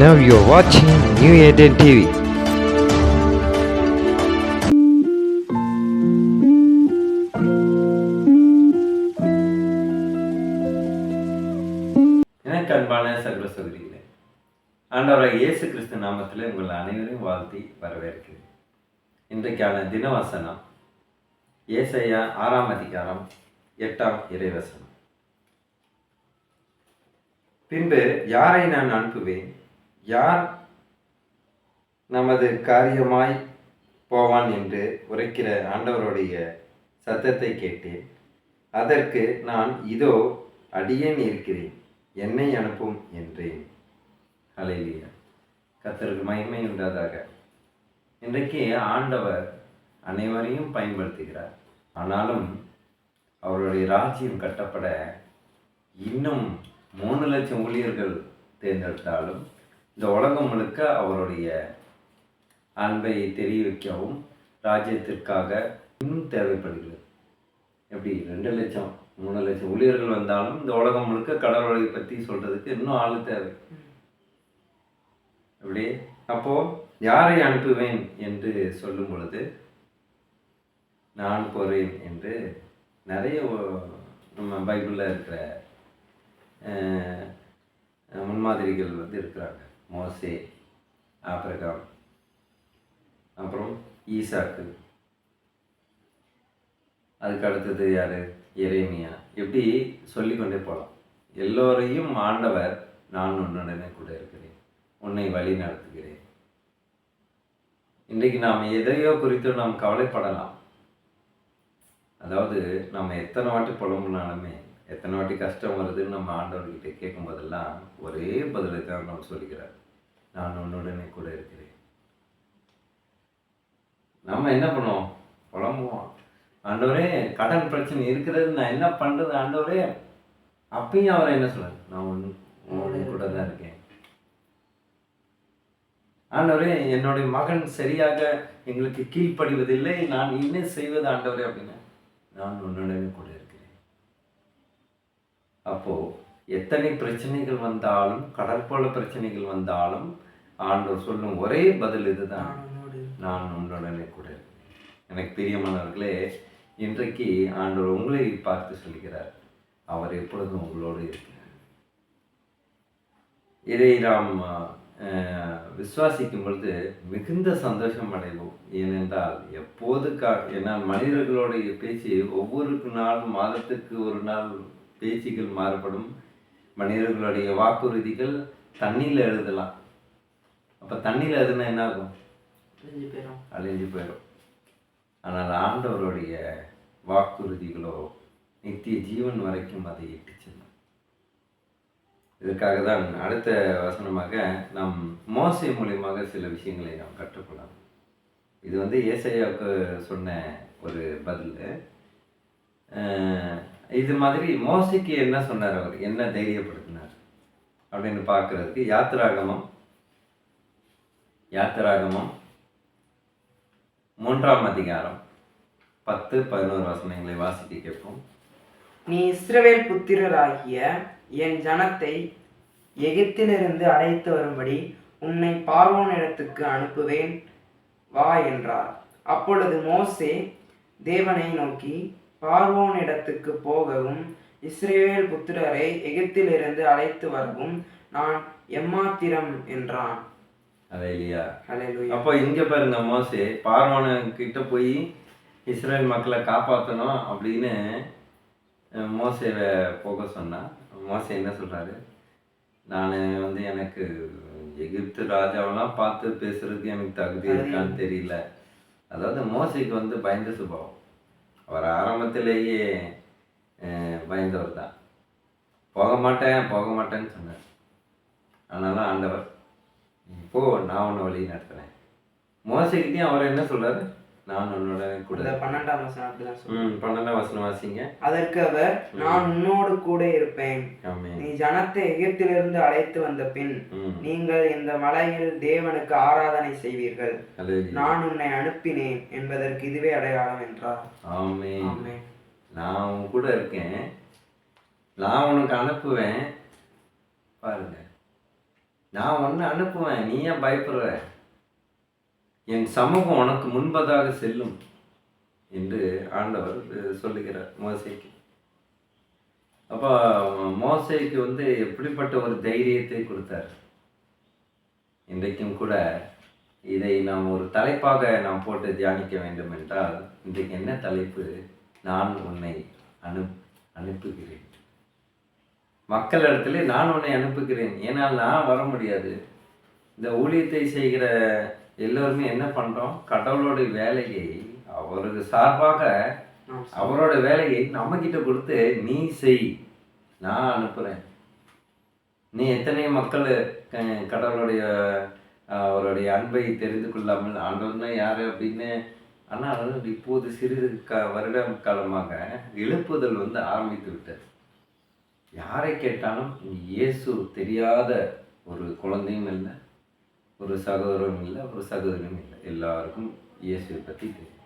Now you're watching New Eden TV. எனக்கு அன்பான சகல சகோதரிகளே, ஆண்டவராகிய இயேசு கிறிஸ்து நாமத்தில் உங்கள் அனைவரையும் வாழ்த்தி வரவேற்கிறேன். இன்றைக்கான தினவசனம் ஏசாயா 6ஆம் அதிகாரம் 8ஆம் இறைவசனம். பின்பு யாரை நான் அனுப்புவேன்? யார் நமது காரியமாய் போவான் என்று உரைக்கிற ஆண்டவருடைய சத்தத்தை கேட்டேன். அதற்கு நான், இதோ அடியேன் இருக்கிறேன், என்னை அனுப்பும் என்றேன். ஹல்லேலூயா. கர்த்தருக்கு மகிமை உண்டாதாக. இன்றைக்கு ஆண்டவர் அனைவரையும் பயன்படுத்துகிறார். ஆனாலும் அவருடைய ராஜ்யம் கட்டப்பட இன்னும் 3 லட்சம் ஊழியர்கள் தேர்ந்தெடுத்தாலும் இந்த உலகம் முழுக்க அவருடைய அன்பை தெரிவிக்கவும் ராஜ்யத்திற்காக இன்னும் தேவைப்படுகிறது. எப்படி 2 லட்சம் 3 லட்சம் ஊழியர்கள் வந்தாலும் இந்த உலகம் முழுக்க கடவுளை பற்றி சொல்றதுக்கு இன்னும் ஆள் தேவை. எப்படி அப்போ யாரை அனுப்புவேன் என்று சொல்லும் பொழுது நான் போறேன் என்று நிறைய நம்ம பைபிளில் இருக்கிற முன்மாதிரிகள் இருக்கிறாங்க. மோசே, ஆபிரகாம், அப்புறம் ஈசாக்கு, அதுக்கு அடுத்தது யார்? எரேமியா. எப்படி சொல்லிக்கொண்டே போகலாம். எல்லோரையும் ஆண்டவர் நான் உன்னுடனே கூட இருக்கிறேன், உன்னை வழி நடத்துகிறேன். இன்றைக்கு நாம் எதையோ குறித்து நாம் கவலைப்படலாம். அதாவது நம்ம எத்தனை வாட்டி புலம்புனாலுமே, எத்தனை வாட்டி கஷ்டம் வருதுன்னு நம்ம ஆண்டவர்கிட்ட கேட்கும் போதெல்லாம் ஒரே பதிலை தான் நம்ம சொல்லிக்கிறார், நான் உன்னுடனே கூட இருக்கிறேன். நம்ம என்ன பண்ணுவோம்? புலம்புவோம். ஆண்டவரே கடன் பிரச்சனை இருக்கிறது, நான் என்ன பண்ணுறது ஆண்டவரே? அப்பயும் அவரை என்ன சொல்றாரு? நான் உன்னுடைய கூட தான் இருக்கேன். ஆண்டவரே என்னுடைய மகன் சரியாக எங்களுக்கு கீழ்ப்படிவதில்லை, நான் என்ன செய்வது ஆண்டவரே அப்படின்னா, நான் உன்னுடனே கூட இருக்கிறேன். அப்போ எத்தனை பிரச்சனைகள் வந்தாலும், கடற்போல பிரச்சனைகள் வந்தாலும் ஆண்டவர் சொல்லும் ஒரே பதில் இதுதான், நான் உன்னுடனே கூட இருக்கிறேன். எனக்கு பிரியமானவர்களே, இன்றைக்கு ஆண்டவர் உங்களை பார்த்து சொல்கிறார், அவர் எப்பொழுதும் உங்களோடு இருக்கிறார். இதை நாம் விசுவாசிக்கும் பொழுது மிகுந்த சந்தோஷம் அடைவோம். ஏனென்றால் எப்போது ஏன்னா மனிதர்களுடைய பேச்சு ஒவ்வொரு நாள், மாதத்துக்கு ஒரு நாள் பேச்சுகள் மாறுபடும். மனிதர்களுடைய வாக்குறுதிகள் தண்ணியில் எழுதலாம். அப்போ தண்ணியில் எழுதுனா என்ன ஆகும்? அழிஞ்சு போயிடும். ஆனால் ஆண்டவருடைய வாக்குறுதிகளோ நித்திய ஜீவன் வரைக்கும் அதை இட்டு செல்லும். இதற்காக தான் அடுத்த வசனமாக நாம் மோசே மூலியமாக சில விஷயங்களை நாம் கற்றுக்கொள்ளலாம். இது ஏசாயாவுக்கு சொன்ன ஒரு பதில். இது மாதிரி மோசைக்கு என்ன சொன்னார், அவர் என்ன தைரியப்படுத்தினார் அப்படின்னு பார்க்கறதுக்கு யாத்திராகமம் 3ஆம் அதிகாரம் 10-11 வசனங்களை வாசிக்க கேட்போம். நீ இஸ்ரவேல் புத்திரராகிய என் ஜனத்தை எகிப்திலிருந்து அழைத்து வரும்படி உன்னை பார்வோனிடத்துக்கு அனுப்புவேன், வா என்றார். அப்பொழுது மோசே தேவனை நோக்கி, பார்வோனிடத்துக்கு போகவும் இஸ்ரவேல் புத்திரரை எகிப்திலிருந்து அழைத்து வரவும் நான் எம்மாத்திரம் என்றான். அல்லேலூயா. அப்போ இங்க பாருங்க, மோசே பார்வோன் கிட்ட போய் இஸ்ரேல் மக்களை காப்பாற்றணும் அப்படின்னு மோசேவை போக சொன்னா, மோசே என்ன சொல்றாரு? நான் எனக்கு எகிப்து ராஜாவெல்லாம் பார்த்து பேசுறதுக்கு எனக்கு தகுதி இருக்கான்னு தெரியல. அதாவது மோசேக்கு பயந்த சுபாவம். அவர் ஆரம்பத்திலேயே பயந்தவர் தான். போக மாட்டேன்னு சொன்னார். ஆனாலும் ஆண்டவர், இப்போ நான் உன்னை வழி நடத்துறேன். மோசைக்கிட்டையும் அவர் என்ன சொல்றாரு? நான் உன்னோட கூட. 12ஆம் வசனம் வாசிங்க. அதற்கு அவர், நான் உன்னோடு கூட இருப்பேன், நீ ஜனத்தை எகிப்திலிருந்து அழைத்து வந்த பின் நீங்கள் இந்த மலையில் தேவனுக்கு ஆராதனை செய்வீர்கள், நான் உன்னை அனுப்பினேன் என்பதற்கு இதுவே அடையாளம் என்றார். ஆமென். நான் உன் கூட இருக்கேன், நான் உனக்கு அனுப்புவேன். பாருங்க, நான் ஒன்று அனுப்புவேன், நீ ஏன் பயப்படுற? என் சமூகம் உனக்கு முன்பதாக செல்லும் என்று ஆண்டவர் சொல்லுகிறார் மோசேக்கு. அப்போ மோசேக்கு எப்படிப்பட்ட ஒரு தைரியத்தை கொடுத்தார். இன்றைக்கும் கூட இதை நாம் ஒரு தலைப்பாக நாம் போட்டு தியானிக்க வேண்டும் என்றால், இன்றைக்கு என்ன தலைப்பு? நான் உன்னை அனுப்புகிறேன். மக்களிடத்துல நான் உன்னை அனுப்புகிறேன். ஏன்னால் நான் வர முடியாது. இந்த ஊழியத்தை செய்கிற எல்லோருமே என்ன பண்ணுறோம்? கடவுளோட வேலையை அவருக்கு சார்பாக அவரோட வேலையை நம்மக்கிட்ட கொடுத்து நீ செய், நான் அனுப்புகிறேன். நீ எத்தனை மக்கள் கடவுளுடைய அவருடைய அன்பை தெரிந்து கொள்ளாமல் ஆண்டவர்னா யார் அப்படின்னு. ஆனால் இப்போது சிறிது வருட காலமாக எழுப்புதல் ஆரம்பித்து விட்டது. யாரை கேட்டாலும் இயேசு தெரியாத ஒரு குழந்தையும் இல்லை, ஒரு சகோதரனும் இல்லை, ஒரு சகோதரனும் இல்லை. எல்லாருக்கும் இயேசுவை பற்றி தெரியும்.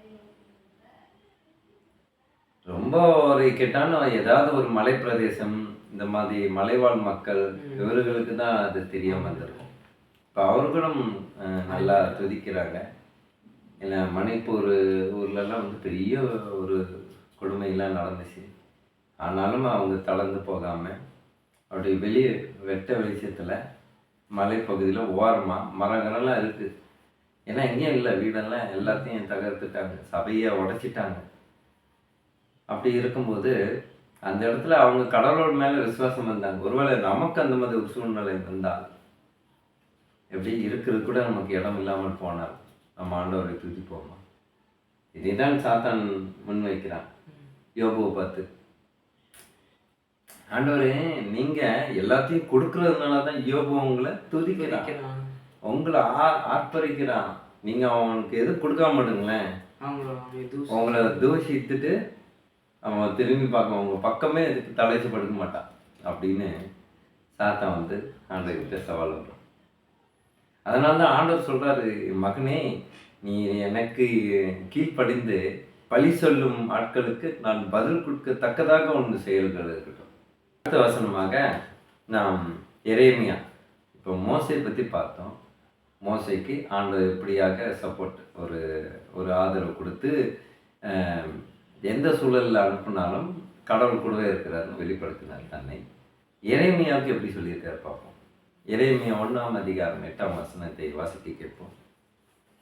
ரொம்ப ஒரு கேட்டாலும் ஏதாவது ஒரு மலை பிரதேசம், இந்த மாதிரி மலைவாழ் மக்கள், இவர்களுக்கு தான் அது தெரியாமல் வந்திருக்கும். இப்போ அவர்களும் நல்லா துதிக்கிறாங்க. ஏன்னா மணிப்பூர் ஊர்லெலாம் பெரிய ஒரு கொடுமையெல்லாம் நடந்துச்சு. ஆனாலும் அவங்க தளர்ந்து போகாமல் அப்படி வெளியே வெட்ட வெளிச்சத்தில் மலைப்பகுதியில் ஓரமாக மரங்கள்லாம் இருக்குது. ஏன்னா எங்கேயும் இல்லை, வீடெல்லாம் எல்லாத்தையும் தகர்த்துட்டாங்க, சபையை உடைச்சிட்டாங்க. அப்படி இருக்கும்போது அந்த இடத்துல அவங்க கடவுளோட மேலே விசுவாசம் வந்தாங்க. ஒருவேளை நமக்கு அந்த மாதிரி ஒரு சூழ்நிலை வந்தால் எப்படி இருக்கிறது கூட நமக்கு இடம் இல்லாமல் போனால் நம்ம ஆண்டவரை தூக்கி போகணும். இதை தான் சாத்தான் முன்வைக்கிறான் யோபுவை பார்த்து. ஆண்டவரே, நீங்கள் எல்லாத்தையும் கொடுக்கறதுனால தான் யோபு உங்களை துதிக்கிறான், உங்களை ஆர்ப்பரிக்கிறான். நீங்கள் அவனுக்கு எது கொடுக்காம மாட்டுங்களேன், உங்களை தூஷித்துட்டு அவன் திரும்பி பார்க்க உங்க பக்கமே இதுக்கு தலைச்சு படுக்க மாட்டான் அப்படின்னு சாத்தான் ஆண்டவர்கிட்ட சவால் வரும். அதனால தான் ஆண்டவர் சொல்றாரு, மகனே, நீ எனக்கு கீழ்ப்படிந்து பழி சொல்லும் ஆட்களுக்கு நான் பதில் கொடுக்கத்தக்கதாக ஒன்று செயல்கள் இருக்கட்டும். அடுத்த வசனமாக நாம் எரேமியா, இப்போ மோசை பற்றி பார்த்தோம். மோசைக்கு ஆண்டவர் எப்படியாக சப்போர்ட் ஒரு ஆதரவு கொடுத்து எந்த சூழலில் அனுப்பினாலும் கடவுள் கூடவே இருக்கிறாருன்னு வெளிப்படுத்தினார் தன்னை. எரேமியாவுக்கு எப்படி சொல்லியிருக்காரு பார்ப்போம். எரேமியா 1ஆம் அதிகாரம் 8ஆம் வசனத்தை வாசிக்க கேட்போம்.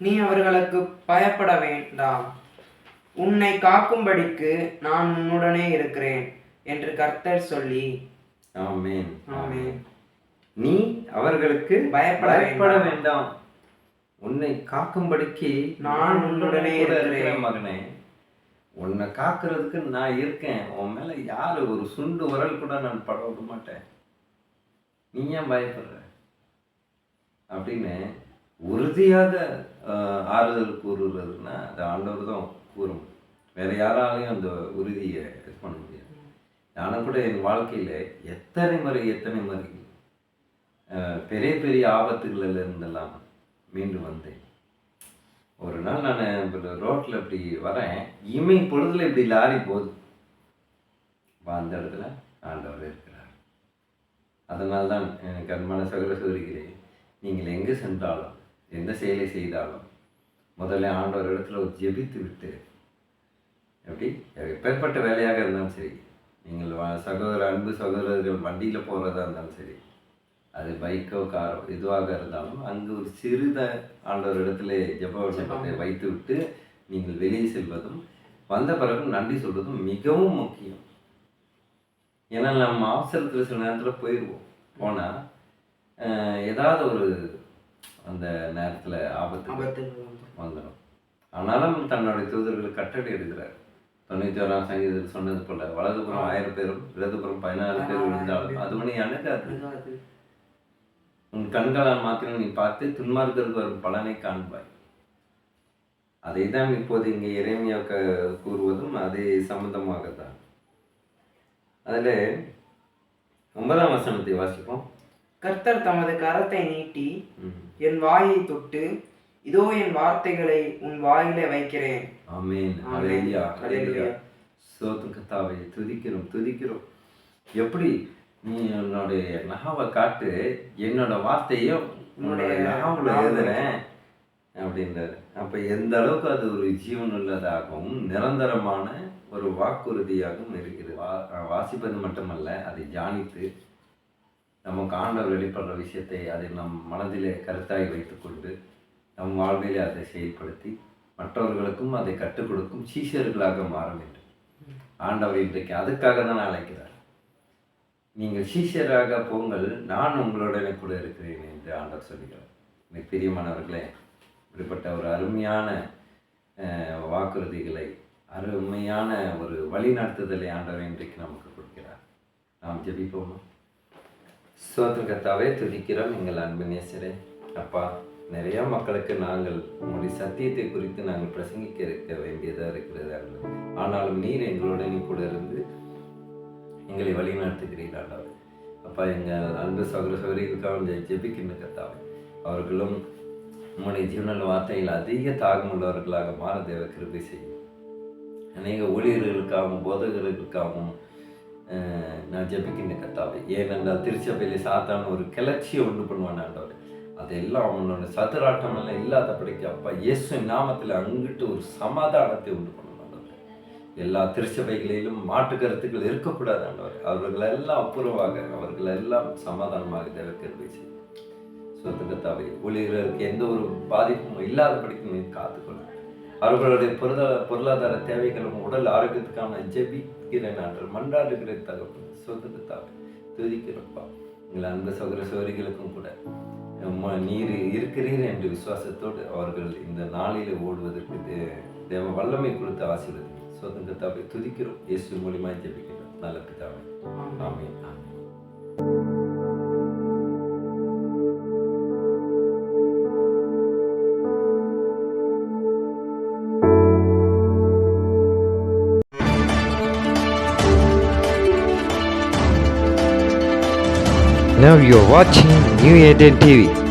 நீ அவர்களுக்கு பயப்பட வேண்டாம், உன்னை காக்கும்படிக்கு நான் உன்னுடனே இருக்கிறேன் என்று கர்த்தர் சொல்லி. ஆமென், ஆமென். நீ அவர்களுக்கு பயப்பட வேண்டாம், உன்னை காக்கும்படிக்கு நான் உன்னுடனே இருக்கிறேன். மகனே, உன்னை காக்கிறதுக்கு நான் இருக்கேன். உன் மேலே யார் ஒரு சுண்டு உரல் கூட நான் பட விட மாட்டேன். நீ ஏன் பயப்படுற அப்படின்னு உறுதியாக ஆறுதல் கூறுறதுன்னா அது ஆண்டவர் தான் கூறும். வேற யாராலையும் அந்த உறுதியை இது பண்ண முடியாது. நானும் கூட என் வாழ்க்கையில் எத்தனை முறை பெரிய பெரிய ஆபத்துகளில் இருந்தெல்லாம் மீண்டு வந்தேன். ஒரு நாள் நான் ரோட்டில் இப்படி வரேன், இமை பொழுதுல இப்படி லாரி போகுது. அந்த இடத்துல ஆண்டவர் இருக்கிறார். அதனால் தான் எனக்கு அன்பான சகோதர சகோதரிகளே, நீங்கள் எங்கே சென்றாலும் எந்த செயலை செய்தாலும் முதல்ல ஆண்டவர் இடத்துல ஒரு ஜெபித்து விட்டு, எப்படி எப்பேற்பட்ட வேலையாக இருந்தாலும் சரி, நீங்கள் அன்பு சகோதரர்கள் வண்டியில் போகிறதா இருந்தாலும் சரி, அது பைக்கோ காரோ எதுவாக இருந்தாலும் அங்கு ஒரு சிறித ஆண்டவர் இடத்துல ஜெப விண்ணப்பத்தை வைத்து விட்டு நீங்கள் வெளியே செல்வதும் வந்த பிறகு நன்றி சொல்வதும் மிகவும் முக்கியம். ஏன்னா நம்ம அவசரத்தில் சில நேரத்தில் போனால் ஏதாவது ஒரு அந்த நேரத்தில் ஆபத்து வந்துடும். ஆனாலும் தன்னுடைய தூதர்கள் கட்டளை எடுக்கிறார். 91ஆம் சங்கீதத்தில் சொன்னது போல, வலதுபுறம் 1000 பேரும் இடதுபுறம் 16 பேர் விழுந்தாலும் அது மணி அணுகாது. உன் கண்களால் மாத்திரம் நீ பார்த்து துன்மார்க்கருக்கு வரும் பலனை காண்பாய். அதை தான் இப்போது இங்கே எரேமியா கூறுவதும் அதே சம்பந்தமாகத்தான். அதில் 9ஆம் வசனத்தை வாசிப்போம். கர்த்தர் தமது கரத்தை நீட்டி என் வாயை தொட்டு, இதோ என் வார்த்தைகளை உன் வாயிலே வைக்கிறேன். ஆமென், ஹல்லேலூயா, ஹல்லேலூயா. ஸ்தோத்திரம் கர்த்தாவே, துதிக்கிறோம். எப்படி நீ என்னுடைய நாவை காட்டு, என்னோட வார்த்தையும் உன்னுடைய நாவில் எழுதுறேன் அப்படின்றாரு. அப்போ எந்த அளவுக்கு அது ஒரு ஜீவன் உள்ளதாகவும் நிரந்தரமான ஒரு வாக்குறுதியாகவும் இருக்கிறது. வாசிப்பது மட்டுமல்ல, அதை தியானித்து நமக்கு ஆண்டவர் வெளிப்படுற விஷயத்தை அதை நம் மனதிலே கருத்தாய் வைத்துக்கொண்டு நம் வாழ்விலே அதை செயல்படுத்தி மற்றவர்களுக்கும் அதை கற்றுக் கொடுக்கும் சீஷர்களாக மாற வேண்டும். ஆண்டவர் இன்றைக்கு அதுக்காக தான் அழைக்கிறார். நீங்கள் சீஷராக போங்கள், நான் உங்களுடனே கூட இருக்கிறேன் என்று ஆண்டவர் சொல்கிறார். மிக பிரியமானவர்களே, இப்படிப்பட்ட ஒரு அருமையான வாக்குறுதிகளை, அருமையான ஒரு வழிநடத்துதலை ஆண்டவர் இன்றைக்கு நமக்கு கொடுக்கிறார். நாம் ஜெபிப்போமா? ஸ்தோத்திர கர்த்தாவே, துதிக்கிறோம் எங்கள் அன்பு நேசரே. அப்பா, நிறைய மக்களுக்கு நாங்கள் உங்களுடைய சத்தியத்தை குறித்து நாங்கள் பிரசங்கிக்க இருக்க வேண்டியதாக இருக்கிறது. ஆனாலும் நீர் எங்களுடனே கூட இருந்து எங்களை வழி நடத்துகிறீர்கள். அப்பா, எங்கள் அன்பு சகோதர சகோதரிகளுக்காக ஜெபிக்கின்ற கர்த்தாவே, அவர்களும் உங்களுடைய ஜீவனல் வார்த்தையில் அதிக தாகமுள்ளவர்களாக மாற தேவ கிருபை செய்யும். அநேக ஊழியர்களுக்காகவும் போதகர்களுக்காகவும் நான் ஜெபிக்கின்ற கர்த்தாவே. ஏனென்றால் திருச்சபையிலே சாத்தான ஒரு கிளர்ச்சியை உண்டு பண்ணுவான் ஆண்டவர். அதெல்லாம் அவனோட சதுராட்டம் எல்லாம் இல்லாதபடிக்கு அப்பா இயேசு நாமத்தில் அங்கிட்டு ஒரு சமாதானத்தை உண்டு பண்ணணும் ஆண்டவர். எல்லா திருச்சபைகளிலும் மாற்று கருத்துக்கள் இருக்கக்கூடாது ஆண்டவர். அவர்களெல்லாம் அப்புறமாக, அவர்களெல்லாம் சமாதானமாக தேவ கிருபை செய்யும். கர்த்தாவே, ஊழியர்களுக்கு எந்த ஒரு பாதிப்பும் இல்லாதபடிக்கு நீ காத்துக்கொள்ள. அவர்களுடைய பொருளாதார தேவைகளும் உடல் ஆரோக்கியத்துக்கான ஜெபிக்கிறேன் ஆண்டவர், மன்றாடுகிற தகவல் கர்த்தாவே துதிக்கிறப்பா. எங்கள் அன்பு சகோதர சகோதரிகளுக்கும் கூட நீர் இருக்கிறீர் என்று விசுவாசத்தோடு அவர்கள் இந்த நாளில் ஓடுவதற்கு தேவ வல்லமை கொடுத்து ஆசீர்வதி. கர்த்தாவே துதிக்கிறோம். இயேசு மூலியமாக ஜெபிக்கிறோம் நல்ல பிதாவே. ஆமென். Now you're watching New Eden TV.